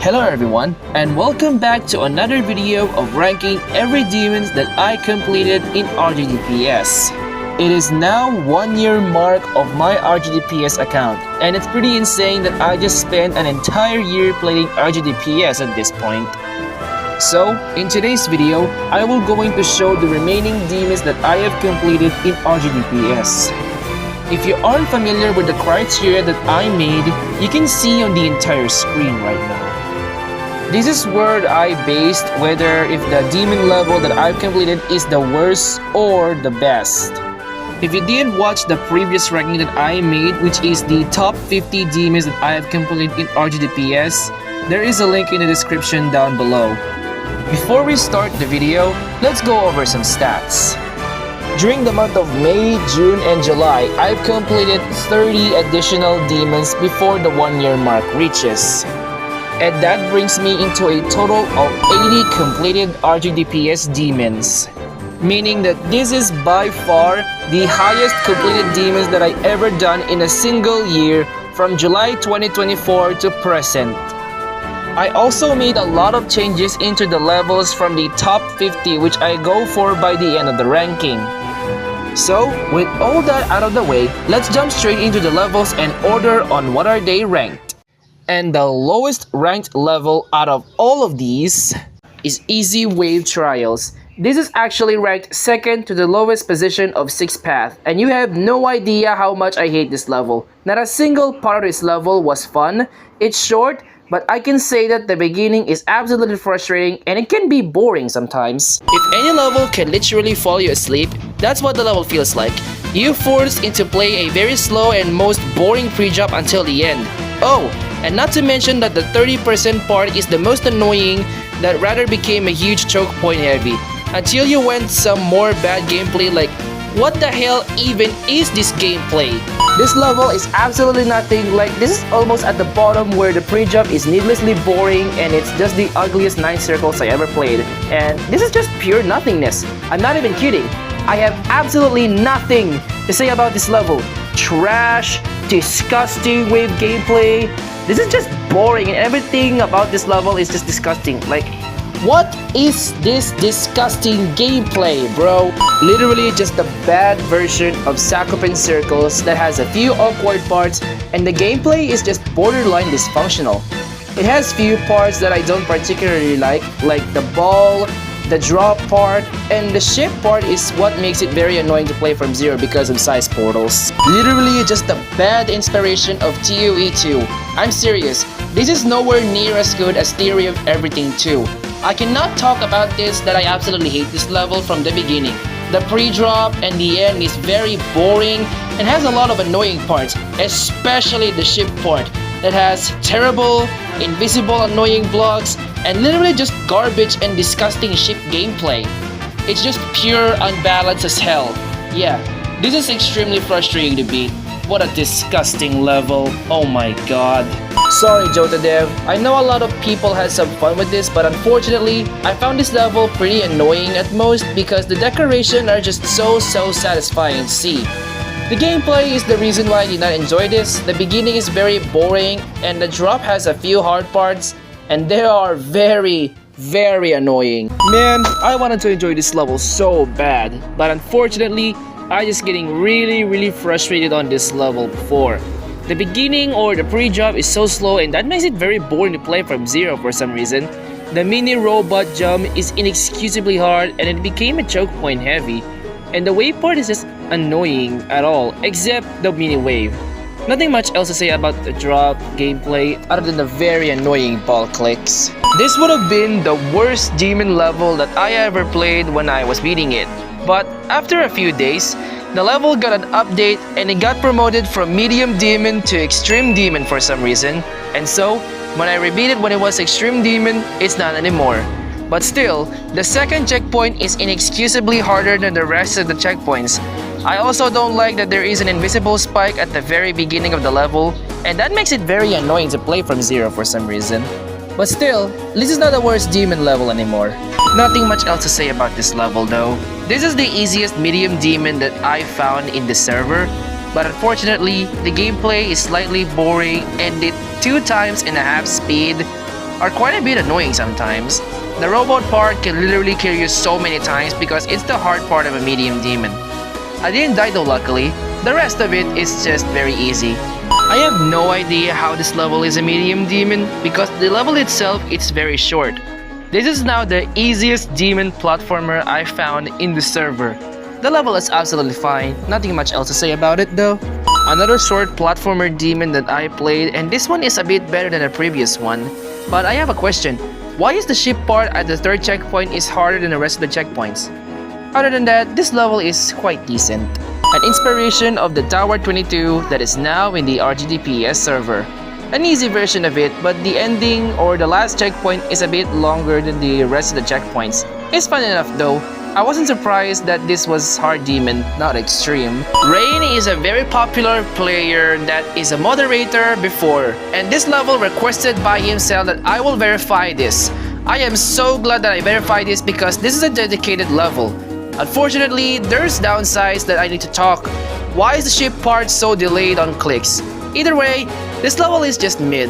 Hello everyone, and welcome back to another video of ranking every demons that I completed in RGDPS. It is now 1 year mark of my RGDPS account, and it's pretty insane that I just spent an entire year playing RGDPS at this point. So, in today's video, I will going to show the remaining demons that I have completed in RGDPS. If you aren't familiar with the criteria that I made, you can see on the entire screen right now. This is where I based whether if the demon level that I've completed is the worst or the best. If you didn't watch the previous ranking that I made, which is the top 50 demons that I have completed in RGDPS, there is a link in the description down below. Before we start the video, let's go over some stats. During the month of May, June, and July, I've completed 30 additional demons before the 1 year mark reaches. And that brings me into a total of 80 completed RGDPS demons. Meaning that this is by far the highest completed demons that I ever done in a single year from July 2024 to present. I also made a lot of changes into the levels from the top 50 which I go for by the end of the ranking. So, with all that out of the way, let's jump straight into the levels and order on what are they ranked. And the lowest ranked level out of all of these is Easy Wave Trials. This is actually ranked second to the lowest position of 6th path, and you have no idea how much I hate this level. Not a single part of this level was fun. It's short, but I can say that the beginning is absolutely frustrating and it can be boring sometimes. If any level can literally fall you asleep, that's what the level feels like. You're forced into play a very slow and most boring pre-drop until the end. Oh, and not to mention that the 30% part is the most annoying that rather became a huge choke point heavy. Until you went some more bad gameplay like, what the hell even is this gameplay? This level is absolutely nothing, like this is almost at the bottom where the pre-jump is needlessly boring and it's just the ugliest 9 circles I ever played. And this is just pure nothingness. I'm not even kidding. I have absolutely nothing to say about this level. Trash, disgusting wave gameplay. This is just boring and everything about this level is just disgusting. Like, what is this disgusting gameplay, bro? Literally just a bad version of Sakupen Circles that has a few awkward parts and the gameplay is just borderline dysfunctional. It has few parts that I don't particularly like the ball, the drop part, and the ship part is what makes it very annoying to play from zero because of size portals. Literally just a bad inspiration of TOE 2. I'm serious, this is nowhere near as good as Theory of Everything 2. I cannot talk about this that I absolutely hate this level from the beginning. The pre-drop and the end is very boring and has a lot of annoying parts, especially the ship part that has terrible, invisible annoying blocks and literally just garbage and disgusting ship gameplay. It's just pure unbalanced as hell. Yeah, this is extremely frustrating to beat. What a disgusting level, oh my god. Sorry Jota Dev, I know a lot of people had some fun with this, but unfortunately, I found this level pretty annoying at most because the decorations are just so satisfying to see. The gameplay is the reason why I did not enjoy this. The beginning is very boring and the drop has a few hard parts and they are very annoying. Man, I wanted to enjoy this level so bad, but unfortunately, I just getting really frustrated on this level before. The beginning or the pre-drop is so slow and that makes it very boring to play from zero for some reason. The mini robot jump is inexcusably hard and it became a choke point heavy. And the wave part is just annoying at all, except the mini wave. Nothing much else to say about the drop gameplay other than the very annoying ball clicks. This would have been the worst demon level that I ever played when I was beating it. But after a few days, the level got an update and it got promoted from medium demon to extreme demon for some reason. And so, when I rebeat it when it was extreme demon, it's not anymore. But still, the second checkpoint is inexcusably harder than the rest of the checkpoints. I also don't like that there is an invisible spike at the very beginning of the level, and that makes it very annoying to play from zero for some reason. But still, this is not the worst demon level anymore. Nothing much else to say about this level though. This is the easiest medium demon that I found in the server, but unfortunately, the gameplay is slightly boring and it 2.5 times speed are quite a bit annoying sometimes. The robot part can literally kill you so many times because it's the hard part of a medium demon. I didn't die though luckily, the rest of it is just very easy. I have no idea how this level is a medium demon because the level itself is very short. This is now the easiest demon platformer I found in the server. The level is absolutely fine, nothing much else to say about it though. Another short platformer demon that I played, and this one is a bit better than the previous one. But I have a question, why is the ship part at the 3rd checkpoint is harder than the rest of the checkpoints? Other than that, this level is quite decent. An inspiration of the Tower 22 that is now in the RGDPS server. An easy version of it, but the ending or the last checkpoint is a bit longer than the rest of the checkpoints. It's fun enough though. I wasn't surprised that this was hard demon, not extreme. Rain is a very popular player that is a moderator before, and this level requested by himself that I will verify this. I am so glad that I verified this because this is a dedicated level. Unfortunately, there's downsides that I need to talk. Why is the ship part so delayed on clicks? Either way, this level is just mid.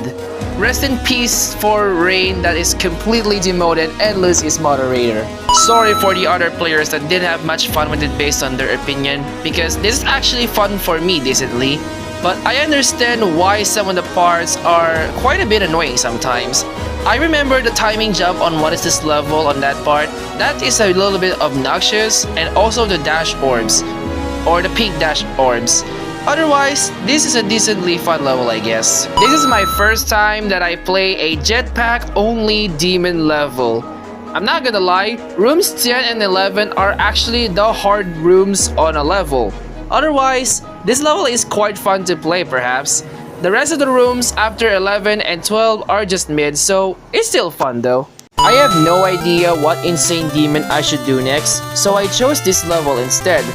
Rest in peace for Rain that is completely demoted and lose his moderator. Sorry for the other players that didn't have much fun with it based on their opinion, because this is actually fun for me decently. But I understand why some of the parts are quite a bit annoying sometimes. I remember the timing jump on what is this level on that part. That is a little bit obnoxious, and also the dash orbs, or the pink dash orbs. Otherwise, this is a decently fun level I guess. This is my first time that I play a jetpack only demon level. I'm not gonna lie, rooms 10 and 11 are actually the hard rooms on a level. Otherwise, this level is quite fun to play perhaps. The rest of the rooms after 11 and 12 are just mid, so it's still fun though. I have no idea what insane demon I should do next, so I chose this level instead.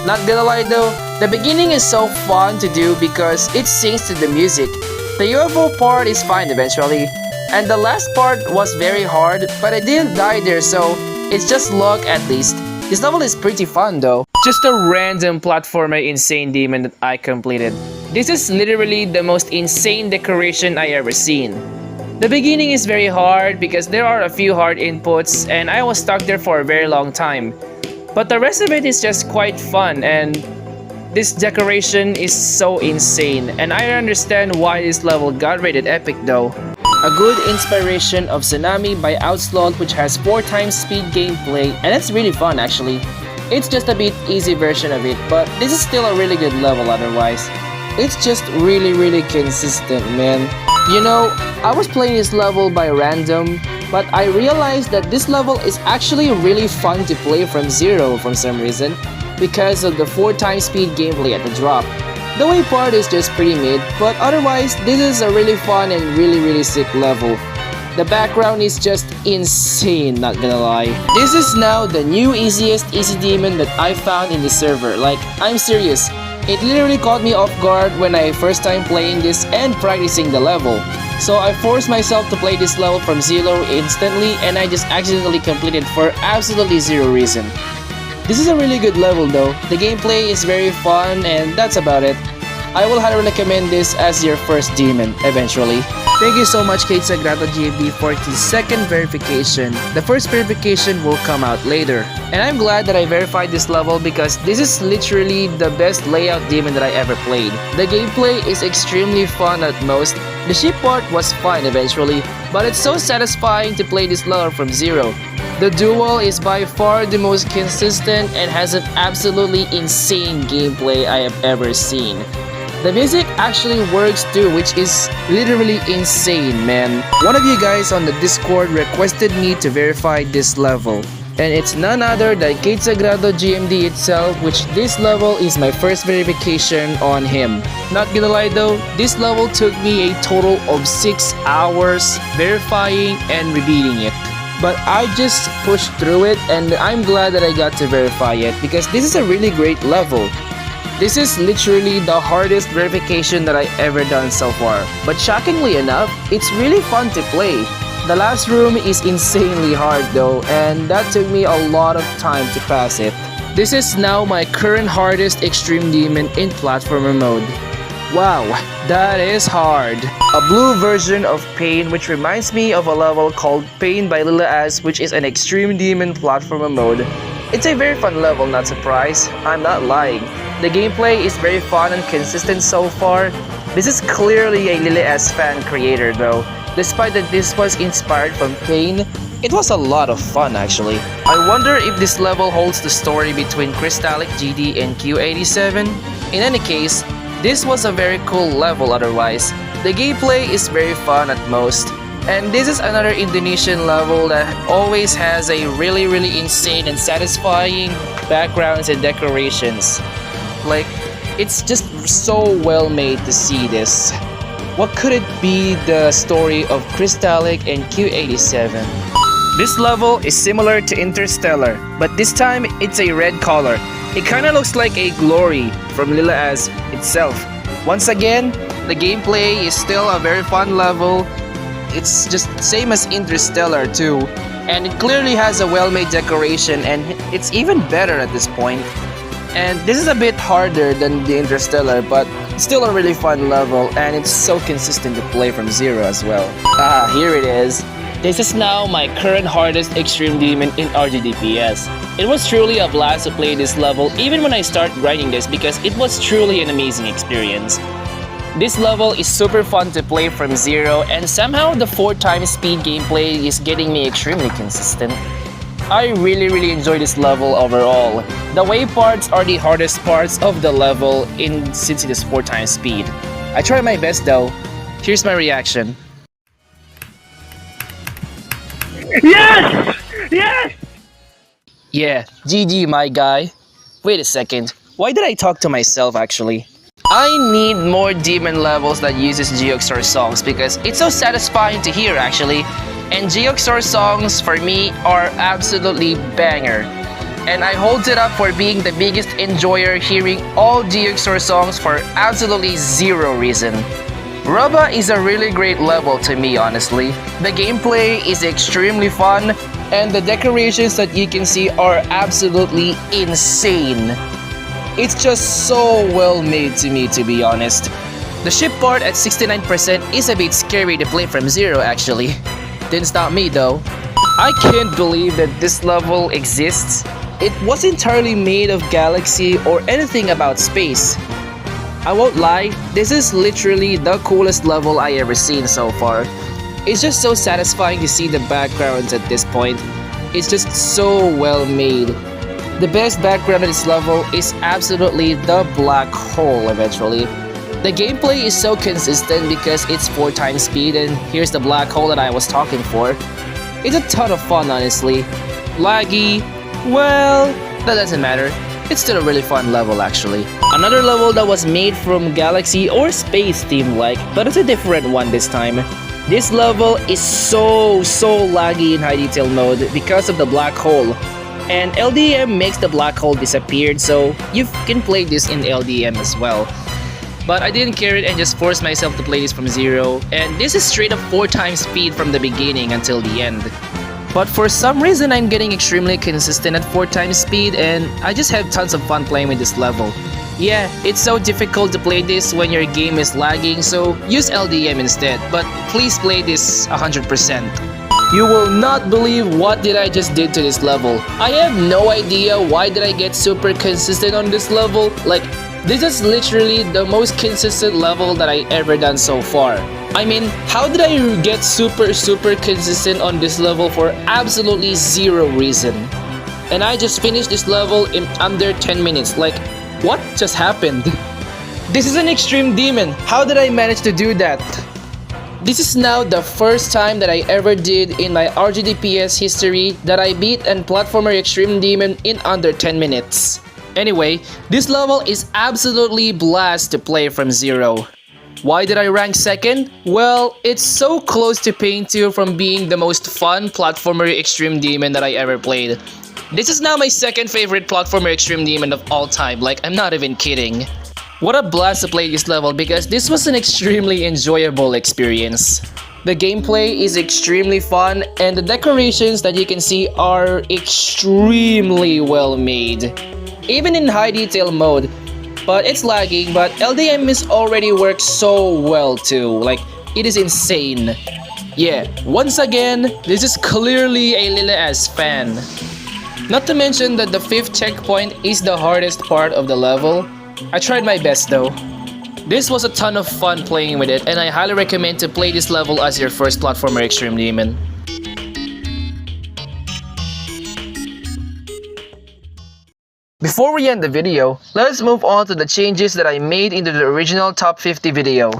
Not gonna lie though, the beginning is so fun to do because it syncs to the music. The UFO part is fine eventually, and the last part was very hard, but I didn't die there, so it's just luck at least. This level is pretty fun though. Just a random platformer insane demon that I completed. This is literally the most insane decoration I ever seen. The beginning is very hard because there are a few hard inputs and I was stuck there for a very long time. But the rest of it is just quite fun, and this decoration is so insane, and I understand why this level got rated epic though. A good inspiration of Tsunami by Outlawed, which has 4 times speed gameplay, and it's really fun actually. It's just a bit easy version of it, but this is still a really good level otherwise. It's just really consistent, man. You know, I was playing this level by random, but I realized that this level is actually really fun to play from zero for some reason, because of the 4 times speed gameplay at the drop. The way part is just pretty mid, but otherwise this is a really fun and really sick level. The background is just insane, not gonna lie. This is now the new easiest easy demon that I found in the server, like I'm serious. It literally caught me off guard when I first time playing this and practicing the level. So I forced myself to play this level from zero instantly, and I just accidentally completed for absolutely zero reason. This is a really good level though. The gameplay is very fun, and that's about it. I will highly recommend this as your first demon eventually. Thank you so much Kate Sagrado GB for the second verification. The first verification will come out later. And I'm glad that I verified this level because this is literally the best layout demon that I ever played. The gameplay is extremely fun at most. The ship part was fine eventually, but it's so satisfying to play this level from zero. The duel is by far the most consistent and has an absolutely insane gameplay I have ever seen. The music actually works too, which is literally insane, man. One of you guys on the Discord requested me to verify this level, and it's none other than Kate Sagrado GMD itself, which this level is my first verification on him. Not gonna lie though, this level took me a total of 6 hours verifying and repeating it. But I just pushed through it, and I'm glad that I got to verify it because this is a really great level. This is literally the hardest verification that I ever done so far. But shockingly enough, it's really fun to play. The last room is insanely hard though, and that took me a lot of time to pass it. This is now my current hardest extreme demon in platformer mode. Wow, that is hard. A blue version of Pain, which reminds me of a level called Pain by Lila Az, which is an extreme demon platformer mode. It's a very fun level, not surprised. I'm not lying. The gameplay is very fun and consistent so far. This is clearly a Lila Az fan creator though. Despite that this was inspired from Pain, it was a lot of fun actually. I wonder if this level holds the story between Crystallic GD and Q87. In any case, this was a very cool level otherwise. The gameplay is very fun at most. And this is another Indonesian level that always has a really insane and satisfying backgrounds and decorations. Like, it's just so well made to see this. What could it be the story of Crystallic and Q87? This level is similar to Interstellar, but this time it's a red color. It kinda looks like a glory from Lila Az itself. Once again, the gameplay is still a very fun level. It's just same as Interstellar too. And it clearly has a well-made decoration and it's even better at this point. And this is a bit harder than the Interstellar, but still a really fun level and it's so consistent to play from zero as well. Ah, here it is. This is now my current hardest extreme demon in RGDPS. It was truly a blast to play this level even when I started grinding this because it was truly an amazing experience. This level is super fun to play from zero and somehow the 4x speed gameplay is getting me extremely consistent. I really enjoy this level overall. The wave parts are the hardest parts of the level since it is 4x speed. I tried my best though. Here's my reaction. Yes! Yes! Yeah, GG my guy. Wait a second, why did I talk to myself actually? I need more demon levels that uses Geoxor songs because it's so satisfying to hear actually. And Geoxor songs for me are absolutely banger. And I hold it up for being the biggest enjoyer hearing all Geoxor songs for absolutely zero reason. Rubba is a really great level to me honestly. The gameplay is extremely fun and the decorations that you can see are absolutely insane. It's just so well made to me to be honest. The ship part at 69% is a bit scary to play from zero actually. Didn't stop me though. I can't believe that this level exists. It wasn't entirely made of galaxy or anything about space. I won't lie, this is literally the coolest level I ever seen so far. It's just so satisfying to see the backgrounds at this point. It's just so well made. The best background of this level is absolutely the black hole eventually. The gameplay is so consistent because it's 4x speed and here's the black hole that I was talking for. It's a ton of fun honestly. Laggy, well, that doesn't matter. It's still a really fun level actually. Another level that was made from galaxy or space theme like, but it's a different one this time. This level is so laggy in high detail mode because of the black hole. And LDM makes the black hole disappear, so you can play this in LDM as well. But I didn't care it and just forced myself to play this from zero, and this is straight up 4x speed from the beginning until the end. But for some reason I'm getting extremely consistent at 4x speed and I just have tons of fun playing with this level. Yeah, it's so difficult to play this when your game is lagging, so use LDM instead, but please play this 100%. You will not believe what did I just did to this level. I have no idea why did I get super consistent on this level. Like, this is literally the most consistent level that I ever done so far. I mean, how did I get super consistent on this level for absolutely zero reason? And I just finished this level in under 10 minutes. Like, what just happened? This is an extreme demon. How did I manage to do that? This is now the first time that I ever did in my RGDPS history that I beat a platformer extreme demon in under 10 minutes. Anyway, this level is absolutely blast to play from zero. Why did I rank second? Well, it's so close to Pain 2 from being the most fun platformer extreme demon that I ever played. This is now my second favorite platformer extreme demon of all time, like I'm not even kidding. What a blast to play this level because this was an extremely enjoyable experience. The gameplay is extremely fun and the decorations that you can see are extremely well made. Even in high detail mode. but it's lagging, but LDM is already works so well too, like it is insane. Yeah, once again, this is clearly a Lila S fan. Not to mention that the 5th checkpoint is the hardest part of the level. I tried my best though. This was a ton of fun playing with it, and I highly recommend to play this level as your first platformer Extreme Demon. Before we end the video, let's move on to the changes that I made into the original top 50 video.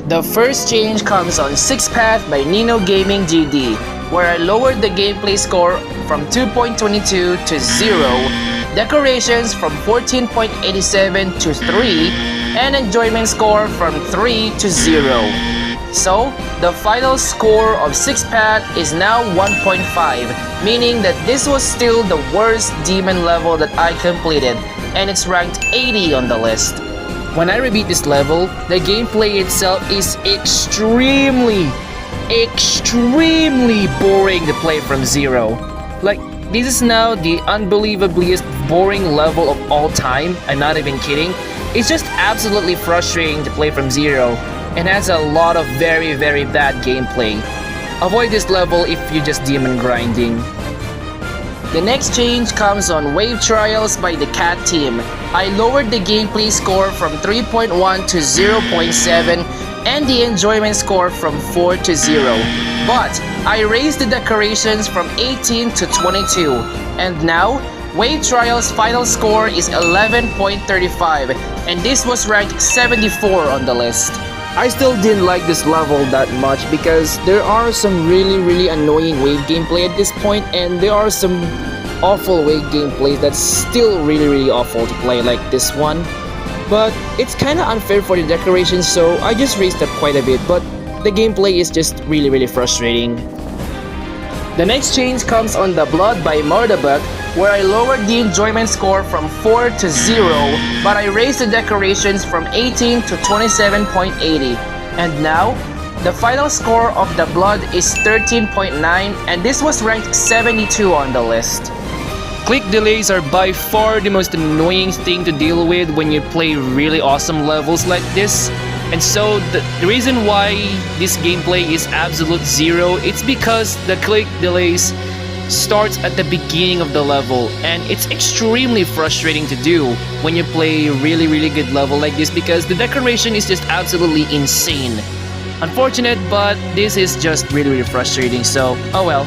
The first change comes on 6th Path by Nino Gaming GD, where I lowered the gameplay score from 2.22 to 0, decorations from 14.87 to 3, and enjoyment score from 3 to 0. So, the final score of 6th Path is now 1.5, meaning that this was still the worst demon level that I completed, and it's ranked 80 on the list. When I rebeat this level, the gameplay itself is extremely boring to play from 0. Like, this is now the unbelievably boring level of all time, I'm not even kidding. It's just absolutely frustrating to play from 0, and has a lot of very bad gameplay. Avoid this level if you're just demon grinding. The next change comes on Wave Trials by the Cat team. I lowered the gameplay score from 3.1 to 0.7 and the enjoyment score from 4 to 0. But I raised the decorations from 18 to 22, and now Wave Trials' final score is 11.35, and this was ranked 74 on the list. I still didn't like this level that much because there are some really annoying wave gameplay at this point, and there are some awful wave gameplays that's still really awful to play, like this one. But it's kinda unfair for the decorations, so I just raised up quite a bit, but the gameplay is just really frustrating. The next change comes on The Blood by Mordabuk, where I lowered the enjoyment score from 4 to 0, but I raised the decorations from 18 to 27.80. And now, the final score of The Blood is 13.9, and this was ranked 72 on the list. Click delays are by far the most annoying thing to deal with when you play really awesome levels like this. And so the reason why this gameplay is absolute 0, it's because the click delays starts at the beginning of the level, and it's extremely frustrating to do when you play a really good level like this because the decoration is just absolutely insane. Unfortunate, but this is just really frustrating, so oh well.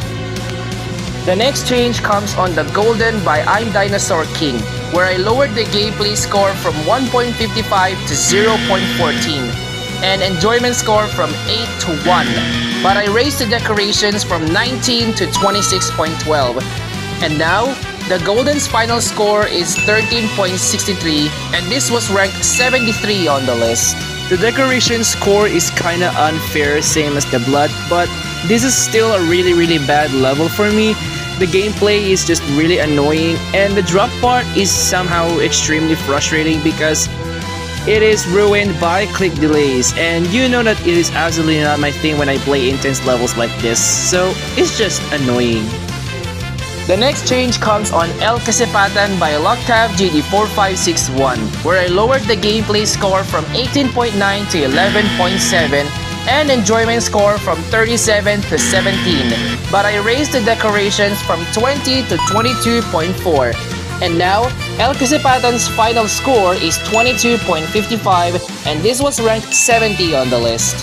The next change comes on the Golden by I'm Dinosaur King, where I lowered the gameplay score from 1.55 to 0.14 and enjoyment score from 8 to 1, but I raised the decorations from 19 to 26.12. And now, the Golden's final score is 13.63, and this was ranked 73 on the list. The decoration score is kinda unfair, same as the Blood, but this is still a really bad level for me. The gameplay is just really annoying, and the drop part is somehow extremely frustrating because it is ruined by click delays, and you know that it is absolutely not my thing when I play intense levels like this, so it's just annoying. The next change comes on El Kasipatan by Loctav GD4561, where I lowered the gameplay score from 18.9 to 11.7 and enjoyment score from 37 to 17, but I raised the decorations from 20 to 22.4. And now, El Kasipatan's final score is 22.55, and this was ranked 70 on the list.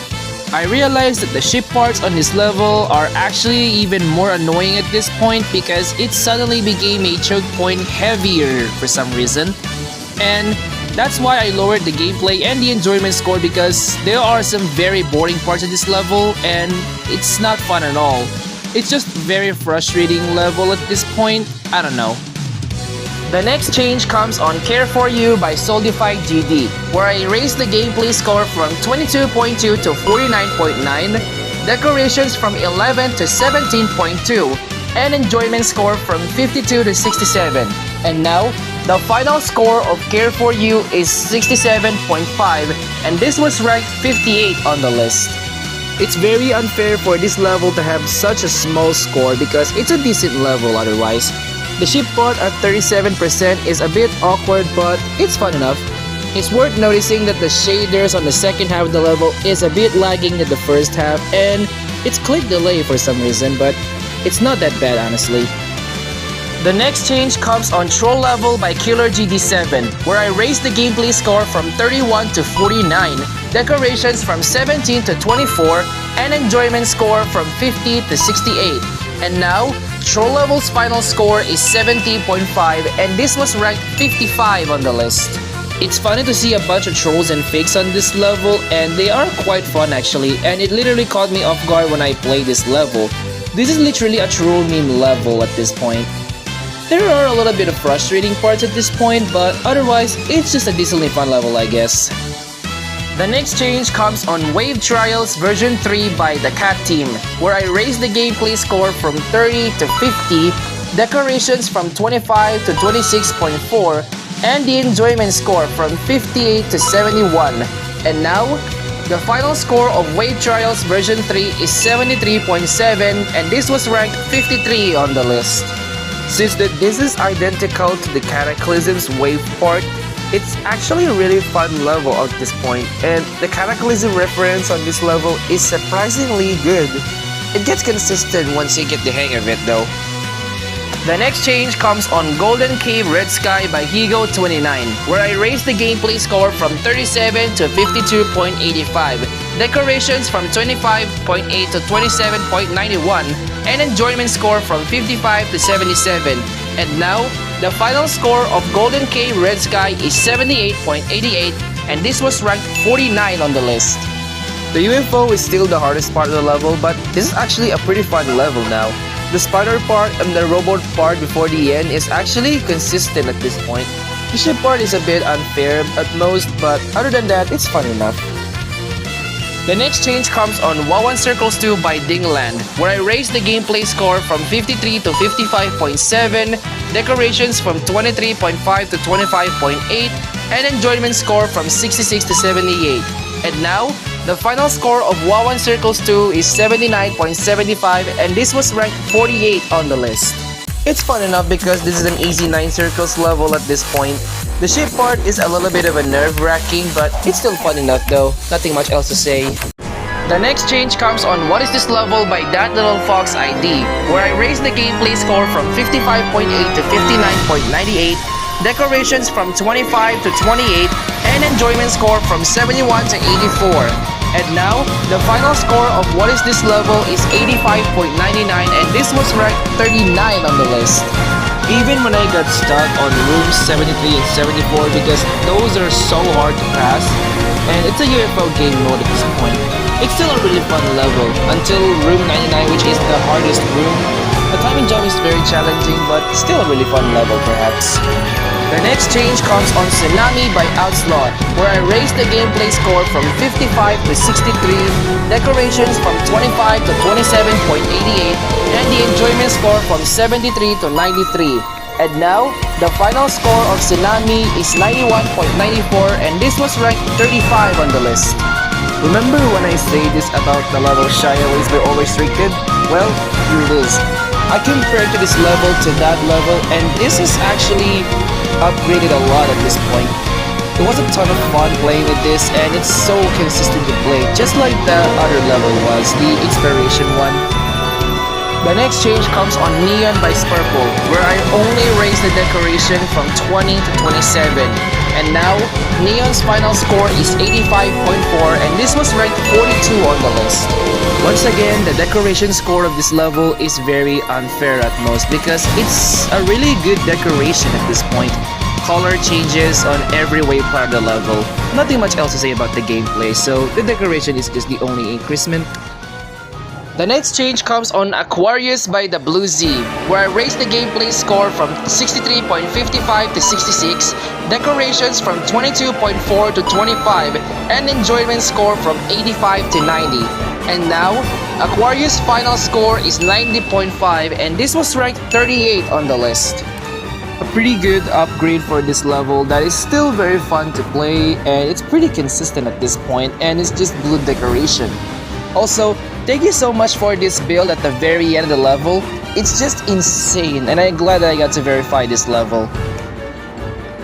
I realized that the ship parts on this level are actually even more annoying at this point because it suddenly became a choke point heavier for some reason. And that's why I lowered the gameplay and the enjoyment score because there are some very boring parts of this level and it's not fun at all. It's just very frustrating level at this point, I don't know. The next change comes on Care For You by Soldified GD, where I raised the gameplay score from 22.2 to 49.9, decorations from 11 to 17.2, and enjoyment score from 52 to 67. And now, the final score of Care For You is 67.5, and this was ranked 58 on the list. It's very unfair for this level to have such a small score because it's a decent level otherwise. The ship part at 37% is a bit awkward, but it's fun enough. It's worth noticing that the shaders on the second half of the level is a bit lagging than the first half, and it's click delay for some reason, but it's not that bad honestly. The next change comes on Troll Level by Killer GD7, where I raised the gameplay score from 31 to 49, decorations from 17 to 24, and enjoyment score from 50 to 68. And now, Troll Level's final score is 70.5, and this was ranked 55 on the list. It's funny to see a bunch of trolls and fakes on this level, and they are quite fun actually, and it literally caught me off guard when I played this level. This is literally a troll meme level at this point. There are a little bit of frustrating parts at this point, but otherwise, it's just a decently fun level I guess. The next change comes on Wave Trials version 3 by the Cat team, where I raised the gameplay score from 30 to 50, decorations from 25 to 26.4, and the enjoyment score from 58 to 71. And now, the final score of Wave Trials version 3 is 73.7, and this was ranked 53 on the list. Since this is identical to the Cataclysm's wave part, it's actually a really fun level at this point, and the Cataclysm reference on this level is surprisingly good. It gets consistent once you get the hang of it though. The next change comes on Golden Cave Red Sky by Higo29, where I raised the gameplay score from 37 to 52.85, decorations from 25.8 to 27.91, and enjoyment score from 55 to 77. And now, the final score of Golden Cave Red Sky is 78.88, and this was ranked 49 on the list. The UFO is still the hardest part of the level, but this is actually a pretty fun level now. The spider part and the robot part before the end is actually consistent at this point. The ship part is a bit unfair at most, but other than that, it's fun enough. The next change comes on Wawan Circles 2 by Dingland, where I raised the gameplay score from 53 to 55.7, decorations from 23.5 to 25.8, and enjoyment score from 66 to 78. And now, the final score of Wawan Circles 2 is 79.75, and this was ranked 48 on the list. It's fun enough because this is an easy 9 circles level at this point. The ship part is a little bit of a nerve-wracking, but it's still fun enough though. Nothing much else to say. The next change comes on What Is This Level by That Little Fox ID, where I raised the gameplay score from 55.8 to 59.98, decorations from 25 to 28, and enjoyment score from 71 to 84. And now, the final score of What Is This Level is 85.99, and this was ranked 39 on the list. Even when I got stuck on rooms 73 and 74 because those are so hard to pass, and it's a UFO game mode at this point, it's still a really fun level until room 99, which is the hardest room. The timing jump is very challenging, but still a really fun level perhaps. The next change comes on Tsunami by Outslaw, where I raised the gameplay score from 55 to 63, decorations from 25 to 27.88, and the enjoyment score from 73 to 93. And now, the final score of Tsunami is 91.94, and this was ranked 35 on the list. Remember when I say this about the level shy aways by overrestricted? Well, here it is. I compared to this level to that level, and this is actually upgraded a lot at this point. It was a ton of fun playing with this, and it's so consistent to play, just like the other level was, the Exploration one. The next change comes on Neon by Spurple, where I only raised the decoration from 20 to 27. And now, Neon's final score is 85.4, and this was ranked 42 on the list. Once again, the decoration score of this level is very unfair at most because it's a really good decoration at this point. Color changes on every way part of the level. Nothing much else to say about the gameplay, so the decoration is just the only increasement. The next change comes on Aquarius by the Blue Z, where I raised the gameplay score from 63.55 to 66, decorations from 22.4 to 25, and enjoyment score from 85 to 90. And now, Aquarius' final score is 90.5, and this was ranked 38 on the list. A pretty good upgrade for this level that is still very fun to play, and it's pretty consistent at this point, and it's just blue decoration. Also, thank you so much for this build at the very end of the level. It's just insane, and I'm glad that I got to verify this level.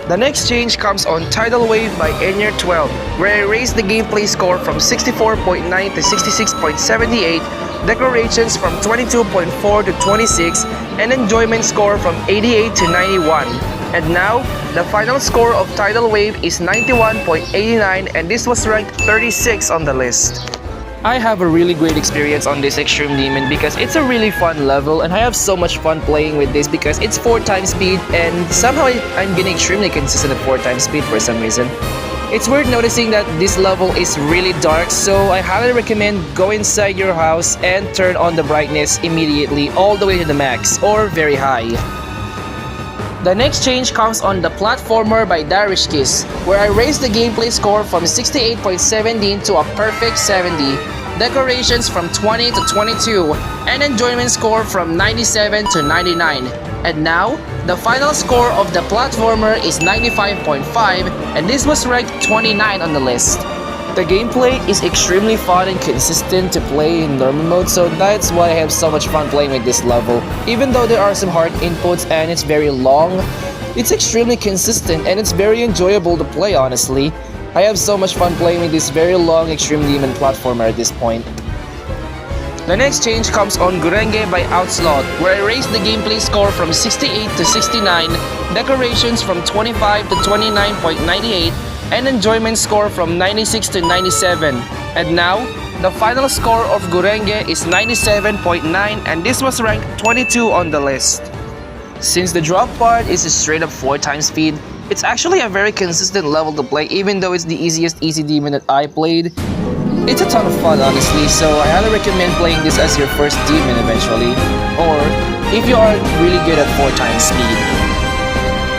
The next change comes on Tidal Wave by Enyer 12, where I raised the gameplay score from 64.9 to 66.78, decorations from 22.4 to 26, and enjoyment score from 88 to 91. And now, the final score of Tidal Wave is 91.89, and this was ranked 36 on the list. I have a really great experience on this Extreme Demon because it's a really fun level, and I have so much fun playing with this because it's 4 times speed, and somehow I'm getting extremely consistent at 4 times speed for some reason. It's worth noticing that this level is really dark, so I highly recommend go inside your house and turn on the brightness immediately all the way to the max or very high. The next change comes on the platformer by Darish Kiss, where I raised the gameplay score from 68.17 to a perfect 70, decorations from 20 to 22, and enjoyment score from 97 to 99. And now, the final score of the platformer is 95.5, and this was ranked 29 on the list. The gameplay is extremely fun and consistent to play in normal mode, so that's why I have so much fun playing with this level. Even though there are some hard inputs and it's very long, it's extremely consistent and it's very enjoyable to play, honestly. I have so much fun playing with this very long Extreme Demon platformer at this point. The next change comes on Gurenge by Outslot, where I raised the gameplay score from 68 to 69, decorations from 25 to 29.98, and enjoyment score from 96 to 97. And now, the final score of Gurenge is 97.9, and this was ranked 22 on the list. Since the drop part is a straight up 4 times speed, it's actually a very consistent level to play even though it's the easiest easy demon that I played. It's a ton of fun, honestly, so I highly recommend playing this as your first demon eventually, or if you are really good at 4 times speed.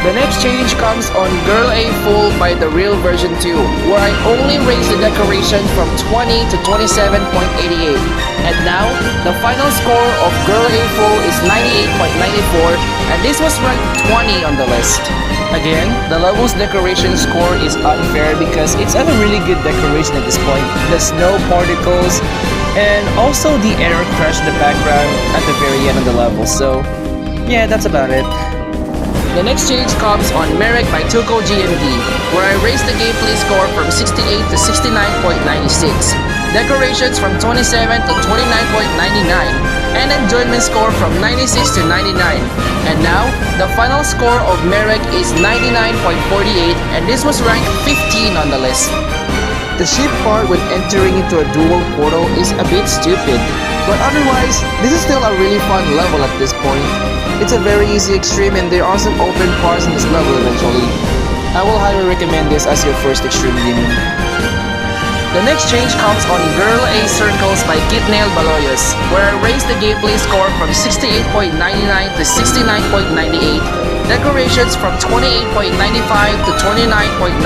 The next change comes on Girl A Full by The Real Version 2, where I only raised the decoration from 20 to 27.88. And now, the final score of Girl A Full is 98.94, and this was ranked 20 on the list. Again, the level's decoration score is unfair because it's at a really good decoration at this point. The snow particles, and also the error crash in the background at the very end of the level, so yeah, that's about it. The next change comes on Merrick by Tuco GMD, where I raised the gameplay score from 68 to 69.96, decorations from 27 to 29.99, and enjoyment score from 96 to 99. And now, the final score of Merrick is 99.48, and this was ranked 15 on the list. The ship part when entering into a dual portal is a bit stupid, but otherwise, this is still a really fun level at this point. It's a very easy extreme and there are some open parts in this level eventually. I will highly recommend this as your first extreme demon. The next change comes on Girl A Circles by Kitnail Baloyos, where I raised the gameplay score from 68.99 to 69.98, decorations from 28.95 to 29.94,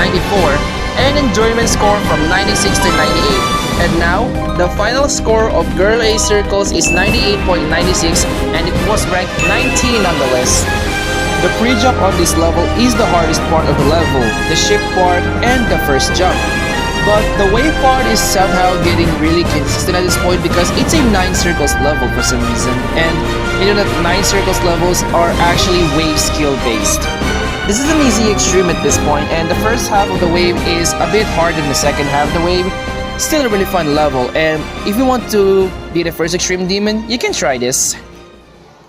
and enjoyment score from 96 to 98. And now, the final score of Girl A Circles is 98.96, and it was ranked 19 on the list. The pre-jump on this level is the hardest part of the level, the ship part, and the first jump. But the wave part is somehow getting really consistent at this point because it's a 9 circles level for some reason, and you know that 9 circles levels are actually wave skill based. This is an easy extreme at this point, and the first half of the wave is a bit harder than the second half of the wave. Still a really fun level, and if you want to be the first extreme demon, you can try this.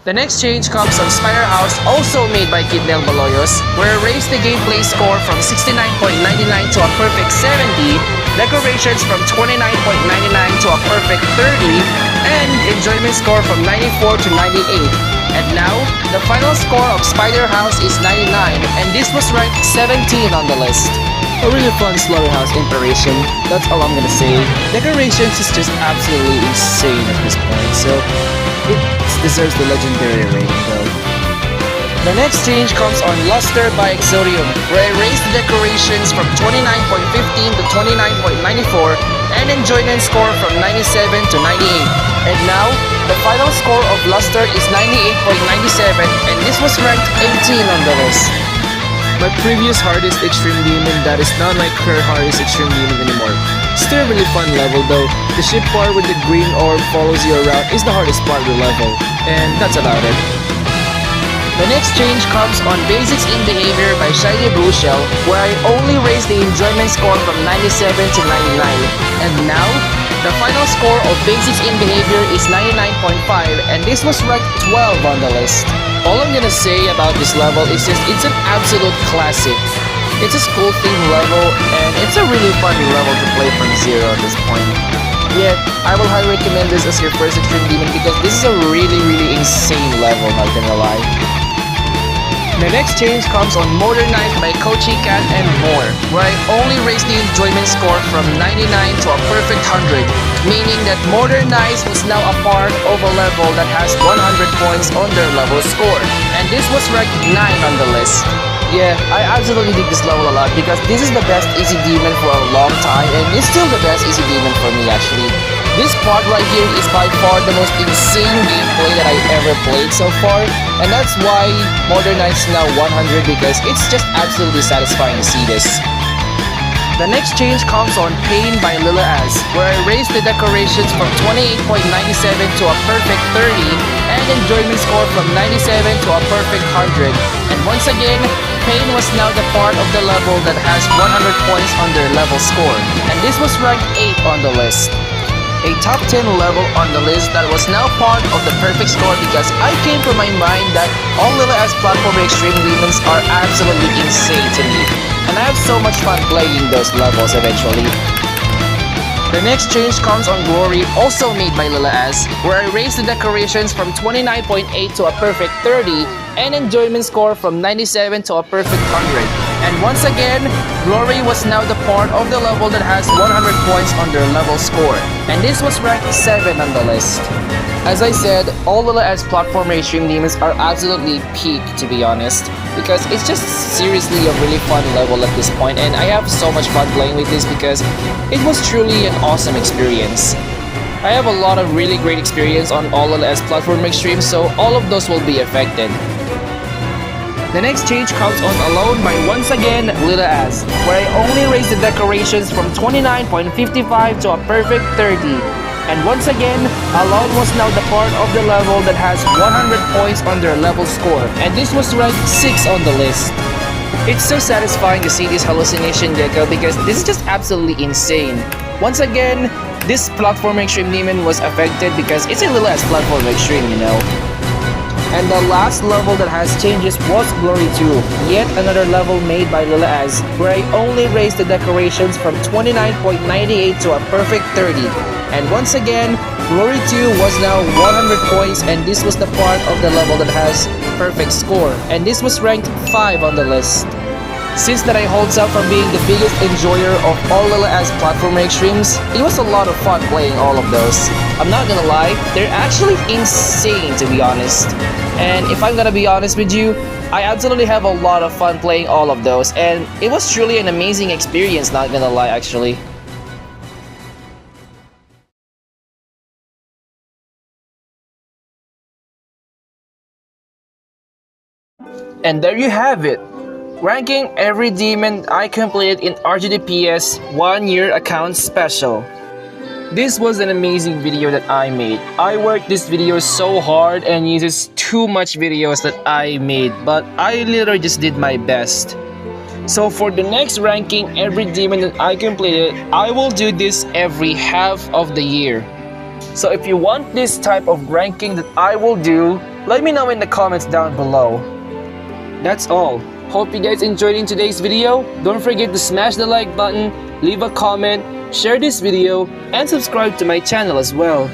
The next change comes on Spider House, also made by Kitnail Baloyos, where I raised the gameplay score from 69.99 to a perfect 70, decorations from 29.99 to a perfect 30, and enjoyment score from 94 to 98. And now, the final score of Spider House is 99, and this was ranked 17 on the list. A really fun slaughterhouse inspiration, that's all I'm gonna say. Decorations is just absolutely insane at this point, so it deserves the legendary rating though. The next change comes on Luster by Exodium, where I raised the decorations from 29.15 to 29.94 and enjoyment score from 97 to 98. And now, the final score of Luster is 98.97, and this was ranked 18 on the list. My previous hardest extreme demon that is not my current hardest extreme demon anymore. Still a really fun level though. The ship part with the green orb follows you around is the hardest part of the level, and that's about it. The next change comes on Basics in Behavior by Shiny Blue Shell, where I only raised the enjoyment score from 97 to 99. And now, the final score of Basics in Behavior is 99.5, and this was ranked 12 on the list. All I'm gonna say about this level is just it's an absolute classic. It's a school themed level, and it's a really fun level to play from zero at this point. Yet, I will highly recommend this as your first Extreme Demon because this is a really insane level, not gonna lie. The next change comes on Modernized by Kochi Cat and more, where I only raised the enjoyment score from 99 to a perfect 100, meaning that Modernized is now a part of a level that has 100 points on their level score, and this was ranked 9 on the list. Yeah, I absolutely dig this level a lot because this is the best easy demon for a long time, and it's still the best easy demon for me actually. This part right here is by far the most insane gameplay that I ever played so far, and that's why Modernized is now 100 because it's just absolutely satisfying to see this. The next change comes on Pain by Lila Az, where I raised the decorations from 28.97 to a perfect 30, and enjoyment score from 97 to a perfect 100. And once again, Pain was now the part of the level that has 100 points on their level score, and this was ranked 8 on the list. A top 10 level on the list that was now part of the perfect score because I came from my mind that all Lila Az platformer Extreme Demons are absolutely insane to me, and I have so much fun playing those levels eventually. The next change comes on Glory, also made by Lila Az, where I raised the decorations from 29.8 to a perfect 30, and enjoyment score from 97 to a perfect 100. And once again, Glory was now the part of the level that has 100 points on their level score, and this was ranked 7 on the list. As I said, all Lila Az platformer Extreme Demons are absolutely peak, to be honest, because it's just seriously a really fun level at this point, and I have so much fun playing with this because it was truly an awesome experience. I have a lot of really great experience on all Lila Az platformer Extreme, so all of those will be affected. The next change comes on Alone by once again Lila Az, where I only raised the decorations from 29.55 to a perfect 30. And once again, Alone was now the part of the level that has 100 points on their level score, and this was ranked 6 on the list. It's so satisfying to see this hallucination gecko because this is just absolutely insane. Once again, this platformer Extreme Demon was affected because it's a Lila Az platformer Extreme, you know. And the last level that has changes was Glory 2, yet another level made by Lila Az, where I only raised the decorations from 29.98 to a perfect 30. And once again, Glory 2 was now 100 points, and this was the part of the level that has perfect score, and this was ranked 5 on the list. Since that I holds out from being the biggest enjoyer of all Lila Az platformer extremes, it was a lot of fun playing all of those. I'm not gonna lie, they're actually insane to be honest. And if I'm gonna be honest with you, I absolutely have a lot of fun playing all of those, and it was truly an amazing experience, not gonna lie actually. And there you have it, ranking every demon I completed in RGDPS 1 year account special. This was an amazing video that I made. I worked this video so hard and uses too much videos that I made, but I literally just did my best. So for the next ranking every demon that I completed, I will do this every half of the year. So if you want this type of ranking that I will do, let me know in the comments down below. That's all. Hope you guys enjoyed in today's video. Don't forget to smash the like button, leave a comment, share this video, and subscribe to my channel as well.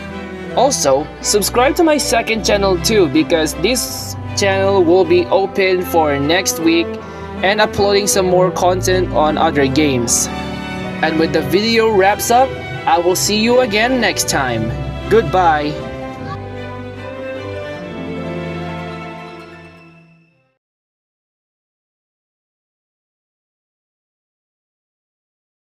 Also, subscribe to my second channel too, because this channel will be open for next week and uploading some more content on other games. And with the video wraps up, I will see you again next time. Goodbye.